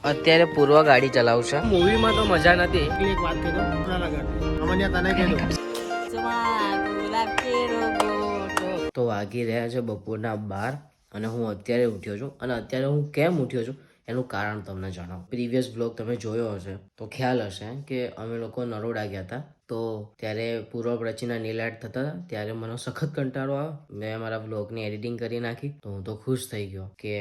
અત્યારે પૂર્વ ગાડી ચલાવશે. મૂવીમાં તો મજા નથી. એક વાત કહી દઉં, અમન્યા તને કહી દઉં. તો વાગી રહ્યા છે બપોરના 12 અને હું અત્યારે ઉઠ્યો છું. અને અત્યારે હું કેમ ઉઠ્યો છું એનું કારણ તમને જણાવું. પ્રીવિયસ બ્લોગ તમે જોયો હશે તો ખ્યાલ હશે કે અમે લોકો નરોડા ગયા હતા. તો ત્યારે પૂર્વ પ્રચીના નીલાટ થતા હતા. ત્યારે મને સખત કંટાળો આવ્યો. મેં મારા બ્લોગની એડિટિંગ કરી નાખી. તો હું તો ખુશ થઈ ગયો કે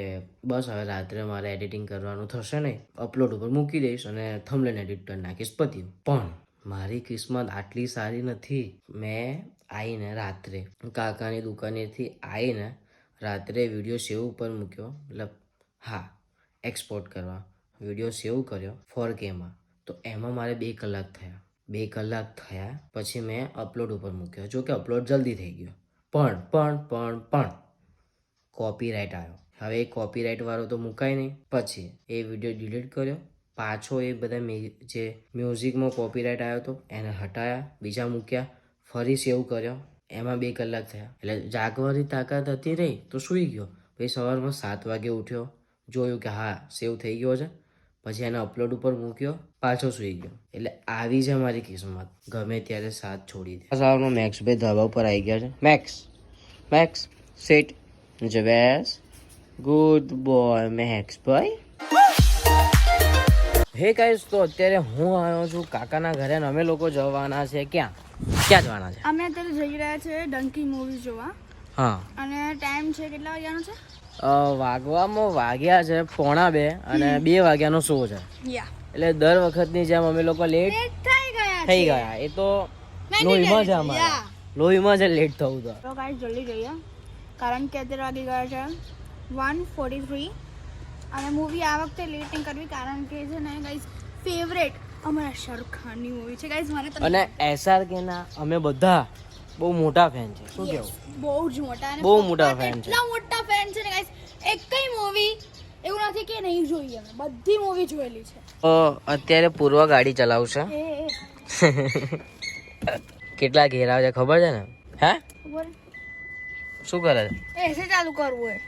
બસ હવે રાત્રે મારે એડિટિંગ કરવાનું થશે નહીં, અપલોડ ઉપર મૂકી દઈશ અને થંબનેલ એડિટ કરી નાખીશ, પત્યું. પણ મારી કિસ્મત આટલી સારી નથી. મેં આવીને રાત્રે કાકાની દુકાનેથી આવીને રાત્રે વિડીયો સેવ ઉપર મૂક્યો. મતલબ હા, એક્સપોર્ટ કરવા વિડીયો સેવ કર્યો 4Kમાં. તો એમાં મારે 2 કલાક થયા. 2 કલાક થયા પછી મેં અપલોડ ઉપર મૂક્યો. જો કે અપલોડ જલ્દી થઈ ગયો, પણ કોપીરાઇટ આવ્યો. હવે એ કોપીરાઇટ વાળો તો મુકાય નહીં. પછી એ વિડીયો ડિલીટ કર્યો. પાછો એ બધા જે મ્યુઝિકમાં કોપીરાઇટ આવ્યો હતો એને હટાયા, બીજા મૂક્યા, ફરી સેવ કર્યો. એમાં 2 કલાક થયા. એટલે જાગવાની તાકાત હતી નહીં તો સૂઈ ગયો. પછી સવારમાં 7 વાગે ઉઠ્યો, જોયું કે હા સેવ થઈ ગયો છે. પછી એને અપલોડ ઉપર મૂક્યો, પાછો સૂઈ ગયો. એટલે આવી છે મારી કિસ્મત. ગમે ત્યારે સાથ છોડી દે. સવારમાં મેક્સભાઈ ધાબા ઉપર આવી ગયા છે. મેક્સ સેટ જવેસ, ગુડ બોય મેક્સભાઈ. હે ગાઈસ, તો અત્યારે હું આવ્યો છું કાકાના ઘરે અને અમે લોકો જવાના છે ક્યાં જવાના છે? અમે અત્યારે જઈ રહ્યા છે ડંકી મૂવી જોવા. હા, અને ટાઈમ છે કેટલા વાગ્યાનો છે? વાગવામાં વાગ્યા છે 1:45 અને 2 વાગ્યાનો શો છે. એટલે દર વખતની જેમ અમે લોકો લેટ થઈ ગયા. એ તો લોહીમાં છે, અમારા લોહીમાં છે લેટ થવું. તો ગાઈસ જલ્દી જઈએ કારણ કે અત્યારે વાગી ગયા છે 1:43 અને મૂવી આ વખતે લેટ નહીં કરવી કારણ કે છે ને ગાઈસ ફેવરેટ અમારા શાહરુખ ખાનની મૂવી છે ગાઈસ. મને અને SRK ના અમે બધા બહુ મોટા ફેન છે. શું કેવું? બહુ જ મોટા અને બહુ મોટા ફેન છે. એટલા મોટા ફેન છે ને ગાઈસ, એકઈ મૂવી એવું નથી કે નહીં જોઈએ. અમે બધી મૂવી જોયેલી છે. તો અત્યારે પૂર્વ ગાડી ચલાવશે. કેટલા ઘેરાવ છે ખબર છે ને? હે, શું કરે છે? એસી ચાલુ કરવું હોય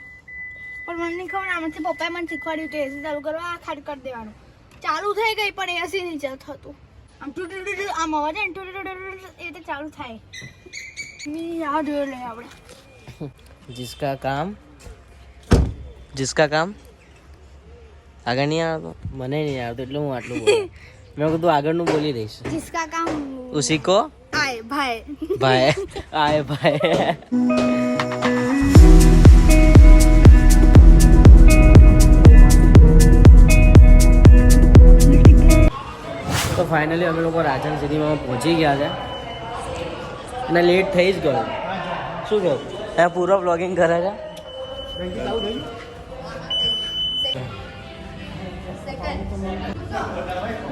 પણ મને નહીં ખબર. આમાંથી પપ્પાએ મને શીખવાડ્યું કે એસી ચાલુ કરવા આ ખાટ કરી દેવાનું. ચાલુ થઈ ગઈ પણ એસી નહીં થતું. આમ આમ અવાજ એ રીતે ચાલુ થાય. આ જોઈ લઈએ આપણે. जिसका કામ આગળ નહીં આવતો, મને નહીં આવતો એટલે હું આટલું બોલું. મેં કીધું આગળનું બોલી રહીશ. जिसका काम उसी को आए भाई आए भाई. તો ફાઇનલી અમે લોકો રાજન સિટીમાં પહોંચી ગયા છે અને લેટ થઈ જ ગયો. શું કહું? ત્યાં પૂરો બ્લોગિંગ કરે છે.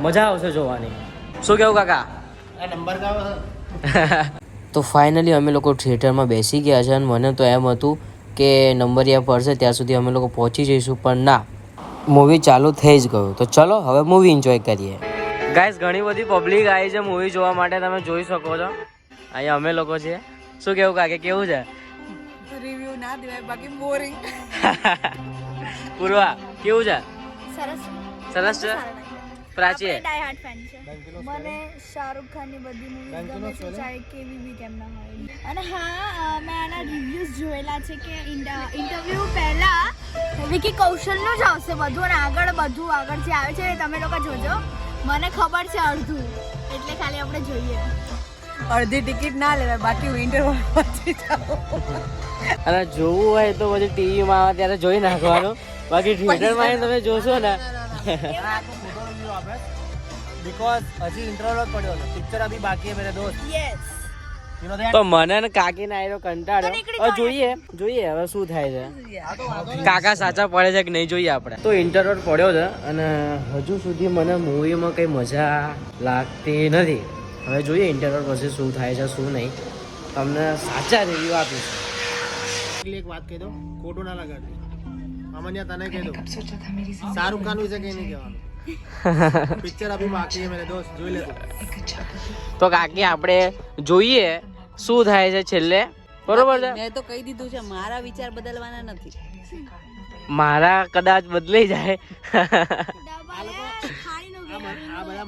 મજા આવશે જોવાની. શું કેવું કાકા? તો ફાઇનલી અમે લોકો થિયેટરમાં બેસી ગયા છે અને મને તો એમ હતું કે નંબરિયા પડશે ત્યાં સુધી અમે લોકો પહોંચી જઈશું, પણ ના, મૂવી ચાલુ થઈ જ ગયું. તો ચલો હવે મૂવી એન્જોય કરીએ. ગાઈસ, ઘણી બધી પબ્લિક આવી છે મૂવી જોવા માટે, તમે જોઈ શકો છો. અહીંયા અમે લોકો છીએ. શું કેવું કાકે, કેવું છે? રિવ્યુ ના દેવાય, બાકી બોરિંગ. પૂર્વા, કેવું છે? સરસ છે. પ્રાચી ડાઈ હાર્ડ ફેન છે. મને શાહરુખ ખાનની બધી મૂવીઝ ગમે છે, ચાહે કેવી બી કેમ ના હોય. અને હા, મેં આના રિવ્યુઝ જોયેલા છે કે ઇન્ટરવ્યૂ પહેલા વિકી કૌશલનું જ આવશે બધું અને આગળ જે આવે છે એ તમે લોકો જોજો. મને ખબર છે અડધું, એટલે ખાલી આપણે જોઈએ. અડધી ટિકિટ ના લેવાય, બાકી વિન્ટર પછી જાઓ. અને જોવું હોય તો પછી ટીવીમાં આવે ત્યારે જોઈ નાખવાનું, બાકી થિયેટરમાં તમે જોશો ને. बिकॉज अजी इंटरवल પડ્યો છે, પિક્ચર અભી બાકી હે મેરે દોસ્ત. યસ. તો મને ને કાકી ને આયરો કંટાળ્યો. હવે જોઈએ હવે શું થાય છે. કાકા સાચા પડે છે કે નહીં જોઈએ આપણે. તો ઇન્ટરવલ પડ્યો છે અને હજુ સુધી મને મૂવીમાં કઈ મજા લાગતી નથી. હવે જોઈએ ઇન્ટરવલ પછી શું થાય છે શું નહીં. તમને સાચા રિવ્યુ આપીશ. એક વાત કહી દો, ખોટું ના લગાડજો. અમન્યા તને કહી દો, શાહરુખ ખાન વિશે કઈ નહીં કહેવાનું. પિક્ચર અભી બાકી હે મેરે દોસ્ત, જોઈ લે. તો કાકી આપણે જોઈએ શું થાય છે છેલ્લે. બરોબર છે? મેં તો કહી દીધું છે, મારા વિચાર બદલવાના નથી. મારા કદાચ બદલાઈ જાય.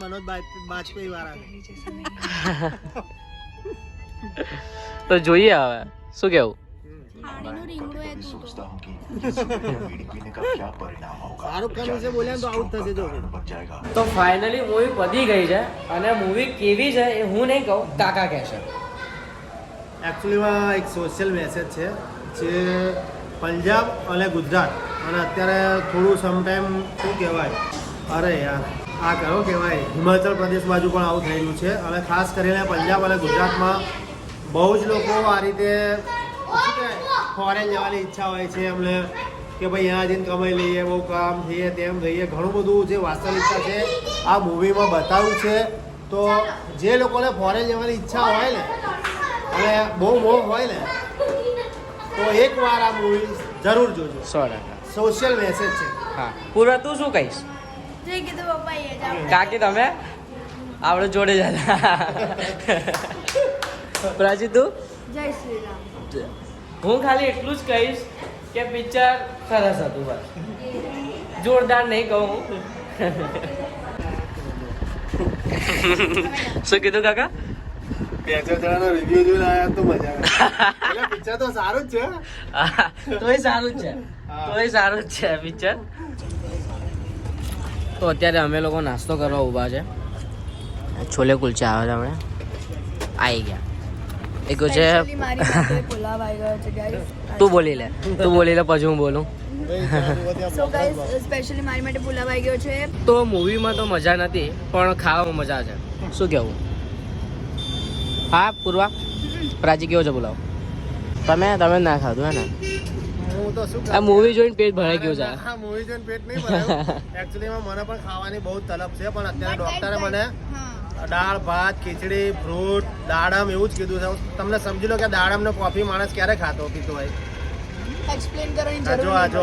મનોજ બાજપેયી વાળા તો જોઈએ હવે શું કેવું. પાણીનું રીંગણું એ તું તો. શાહરુખ ખાન વિશે બોલ્યા ને તો આઉટ થશે જો. તો ફાઇનલી મૂવી પતી ગઈ છે અને મૂવી કેવી છે એ હું નહીં કહું, કાકા કહેશે. એકચ્યુઅલીમાં એક સોશિયલ મેસેજ છે જે પંજાબ અને ગુજરાત અને અત્યારે થોડું સમટાઈમ શું કહેવાય, અરે યાર આ કયો કહેવાય, હિમાચલ પ્રદેશ બાજુ પણ આવું થયેલું છે. અને ખાસ કરીને પંજાબ અને ગુજરાતમાં બહુ જ લોકો આ રીતે શું કહેવાય ફોરેન જવાની ઈચ્છા હોય છે એમને કે ભાઈ અહીંયા જઈને કમાઈ લઈએ, બહુ કામ થઈએ તેમ થઈએ, ઘણું બધું જે વાસ્તવિકતા છે આ મૂવીમાં બતાવ્યું છે. તો જે લોકોને ફોરેન જવાની ઈચ્છા હોય ને અને બહુ મોહ હોય ને તો એકવાર આ મૂવી જરૂર જોજો. 100%. સોશિયલ મેસેજ છે. હા પૂરા તું શું કહીશ? જે કીધું પપ્પા એ જ આપણે. કાકી તમે આપણે જોડે જ હતા. પ્રાચી તું? જય શ્રી રામ. હું ખાલી એટલું જ કહીશ કે પિક્ચર સરસ હતું, બસ જોરદાર નહીં કહું. શું કીધું કાકા? જણાનો રિવ્યુ જોઈને આયા તો મજા આવે. પિક્ચર તો સારું જ છે. તોય સારું જ છે, તોય સારું જ છે પિક્ચર. તો અત્યારે અમે લોકો નાસ્તો કરવા ઊભા છે. છોલે કુલચા આવે છે, આપણે આવી ગયા. એક છે Actually મારી પાસે પુલાવ આવી ગયો છે guys. તું બોલી લે, તું બોલી લે પછી હું બોલું. So guys, સ્પેશિયલી મારી માટે પુલાવ આવી ગયો છે. તો મૂવીમાં તો મજા નથી પણ ખાવામાં મજા છે. શું કહેવું? હા પૂર્વા, પ્રાચી કેવો છે પુલાવ? તમે ના ખાધું હે ને? હું તો શું આ મૂવી જોઈને પેટ ભરાઈ ગયું છે. હા મૂવી જોઈને પેટ નહીં ભરાયું. એકચ્યુઅલીમાં મને પણ ખાવાની બહુ તલબ છે પણ અત્યારે ડોક્ટરે મને હા. દાળ ભાત ખીચડી ફ્રૂટ દાડમ એવું જ કીધું છે. તમને સમજી લો કે દાડમ ને કોફી માણસ ક્યારે ખાતો પીતો હોય. એક્સપ્લેન કરવાની આ જરૂર જો આ જો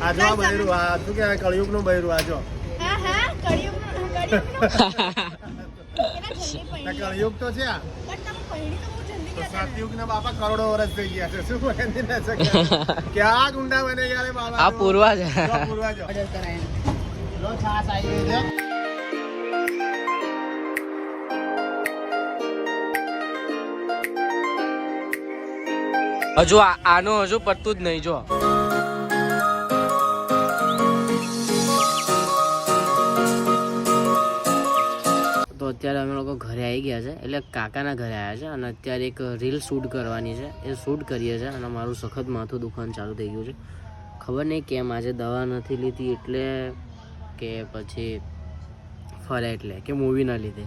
આ જો આ બૈરું, આ શું કહેવાય કળિયુગનું બૈરું. આ જો હા હા કળિયુગનું કેટલા જલ્દી કળિયુગ તો છે આ. પણ તમે પહેલી તો બહુ જલ્દી તો કહેતા. સતયુગના બાપા કરોડો વર્ષ થઈ ગયા છે. શું બની ન શકે? ક્યાં ગુંડા બને ગયા રે બાબા. આ પૂર્વા છે. જો પૂર્વા જો. ઓર્ડર કરાય. લો છાશ આવી ગઈ છે. હજુ આનું હજુ પતતું જ નહીં. જો તો અત્યારે અમે લોકો ઘરે આવી ગયા છે, એટલે કાકાના ઘરે આવ્યા છે અને અત્યારે એક રીલ શૂટ કરવાની છે, એ શૂટ કરીએ છીએ. અને મારું સખત માથું દુખવાનું ચાલુ થઈ ગયું છે. ખબર નહીં કેમ, આજે દવા નથી લીધી એટલે કે પછી ફરે એટલે કે મૂવી ના લીધે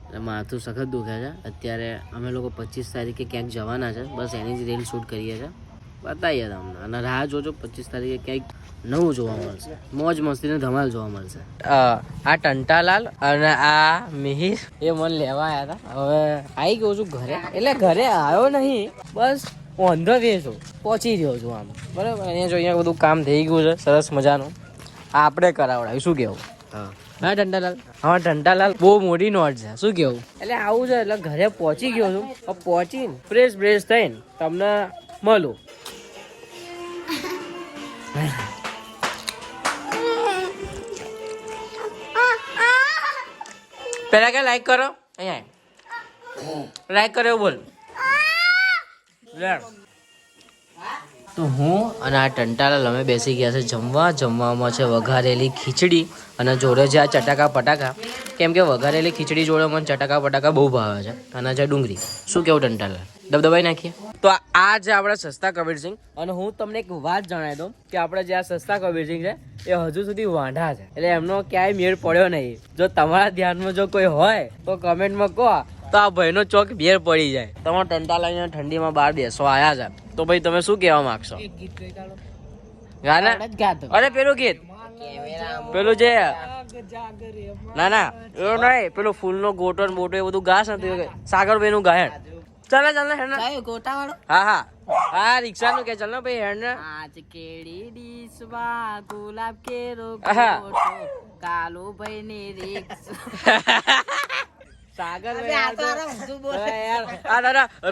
એટલે માથું સખત દુખે છે. અત્યારે અમે લોકો 25 તારીખે ક્યાંક જવાના છે, બસ એની જ રીલ શૂટ કરીએ છીએ. બતાવીએ તમને અને રાહ જોજો, 25 તારીખે ક્યાંક નવું જોવા મળશે, મોજ મસ્તીને ધમાલ જોવા મળશે. આ ટંટાલાલ અને આ મિહિર એ મને લેવા આવ્યા હતા. હવે આવી ગયો છું ઘરે, એટલે ઘરે આવ્યો નહીં, બસ ઓન ધ વે છું, પહોંચી રહ્યો છું આમ. બરાબર, અહીંયા જો અહીંયા બધું કામ થઈ ગયું છે સરસ મજાનું. આપણે કરાવડાવ્યું. શું કેવું? હા ટંટાલાલ? હા ટંટાલાલ બહુ મોટી નોટ છે. શું કેવું? એટલે આવું છે, એટલે ઘરે પહોંચી ગયો છું. પહોંચીને ફ્રેશ થઈને તમને મળું. પેલા કે લાઈક કરો, અહીંયા લાઈક કરો એવું બોલ. તો હું અને આ ટંટાલાલ અમે બેસી ગયા છે જમવામાં છે વઘારેલી ખીચડી અને જોડે છે આ ચટાકા પટાકા. કેમ કે વઘારેલી ખીચડી જોડે મને ચટાકા પટાકા બહુ ભાવે છે. અને છે ડુંગળી. શું કેવું ટંટાલાલ? દબદબાઈ નાખીએ. તો આ છે આપણા સસ્તા કબીરસિંહ. અને હું તમને એક વાત જણાવી દઉં કે આપણે જે આ સસ્તા કબીરસિંહ છે એ હજુ સુધી વાંઢા છે, એટલે એમનો ક્યાંય મેળ પડ્યો નહીં. જો તમારા ધ્યાનમાં જો કોઈ હોય તો કમેન્ટમાં કહો, તો આ ભાઈનો ચોક બેર પડી જાય. તમારા ટંટાલાલ ઠંડીમાં બહાર બેસવા આવ્યા છે, તો ભાઈ તમે શું કહેવા માંગશો? ગાના? અરે પેલું ગીત, પેલું જે ના એવું નહીં, પેલું ફૂલનો ગોટો ને બોટો એ બધું ગાશ નથી, સાગરભાઈ નું ગાયન. ચાલે હા રિક્ષા નું કે ચાલ ને ભાઈ હેડ ને. આજ કેડી ડીશમાં ગુલાબ કેરો કાલુ ભાઈ ની રિક્ષા.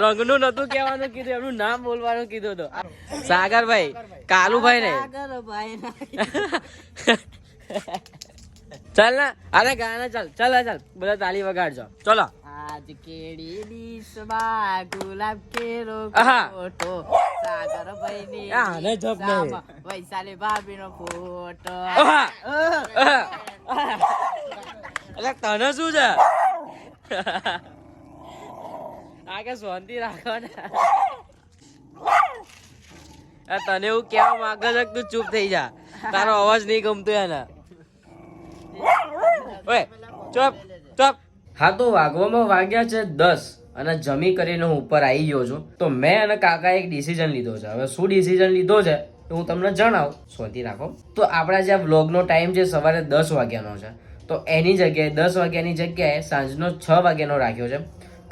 રંગનું નતું કેવાનું કીધું, એમનું નામ બોલવાનું કીધું હતું. સાગરભાઈ, કાલુભાઈ ને ચાલ ના અરે ગાના ચાલ ચાલ બધા તાલી વગાડજો ચલો આજ કેડી ડીશમાં ગુલાબ કેરો આહા. ફોટો સાગર ભાઈની આને જપ નહીં. ડીશમાં વૈશાલી ભાભીનો ફોટો આહા. અરે તને શું છે આ કે શાંતિ રાખો ને આ તને એવું કેવા માંગે છે કે તું ચૂપ થઈ જા તારો અવાજ નહીં ગમતો એને ઓય ચૂપ હા તો વાગવામાં વાગ્યા છે 10 અને જમી કરીને હું ઉપર આવી ગયો છું તો મેં અને કાકાએ એક ડિસિઝન લીધો છે હવે શું ડિસિઝન લીધો છે એ હું તમને જણાવું શાંતિ રાખો તો આપણા જે વ્લોગનો ટાઈમ છે સવારે 10 વાગ્યાનો છે તો એની જગ્યાએ 10 વાગ્યાની જગ્યાએ સાંજનો 6 વાગ્યાનો રાખ્યો છે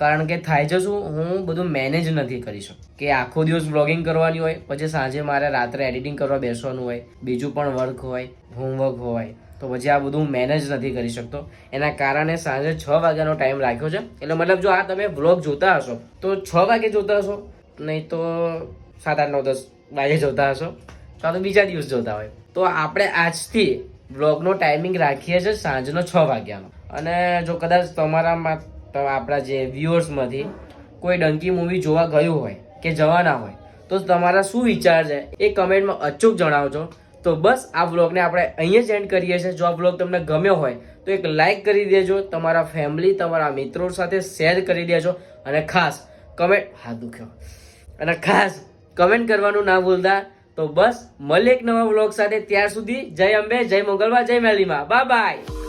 કારણ કે થાય છે શું હું બધું મેનેજ નથી કરી શકતો કે આખો દિવસ વ્લોગિંગ કરવાની હોય પછી સાંજે મારે રાત્રે એડિટિંગ કરવા બેસવાનું હોય બીજું પણ વર્ક હોય હોમવર્ક હોય તો પછી આ બધું મેનેજ નથી કરી શકતો એના કારણે સાંજે 6 વાગ્યાનો ટાઈમ રાખ્યો છે એટલે મતલબ જો આ તમે વ્લોગ જોતા હશો તો 6 વાગે જોતા હશો નહીં તો 7, 8, 9, 10 વાગે જોતા હશો કાં તો બીજા દિવસ જોતા હોય તો આપણે આજથી વ્લોગનો ટાઈમિંગ રાખીએ છીએ સાંજનો 6 વાગ્યાનો અને જો કદાચ તમારામાં આપણા જે વ્યુઅર્સમાંથી કોઈ ડંકી મૂવી જોવા ગયું હોય કે જવાના હોય તો તમારા શું વિચાર છે એ કમેન્ટમાં અચૂક જણાવજો તો બસ આ વ્લોગને આપણે અહીંયા જ એન્ડ કરીએ છીએ જો આ વ્લોગ તમને ગમ્યો હોય તો એક લાઈક કરી દેજો તમારા ફેમિલી તમારા મિત્રો સાથે શેર કરી દેજો અને ખાસ કમેન્ટ હાથ દુખ્યો અને ખાસ કમેન્ટ કરવાનું ના ભૂલતા તો બસ મળીએ એક નવા વ્લોગ સાથે ત્યાર સુધી જય અંબે જય મંગળવાર જય મેલીમાં બાય બાય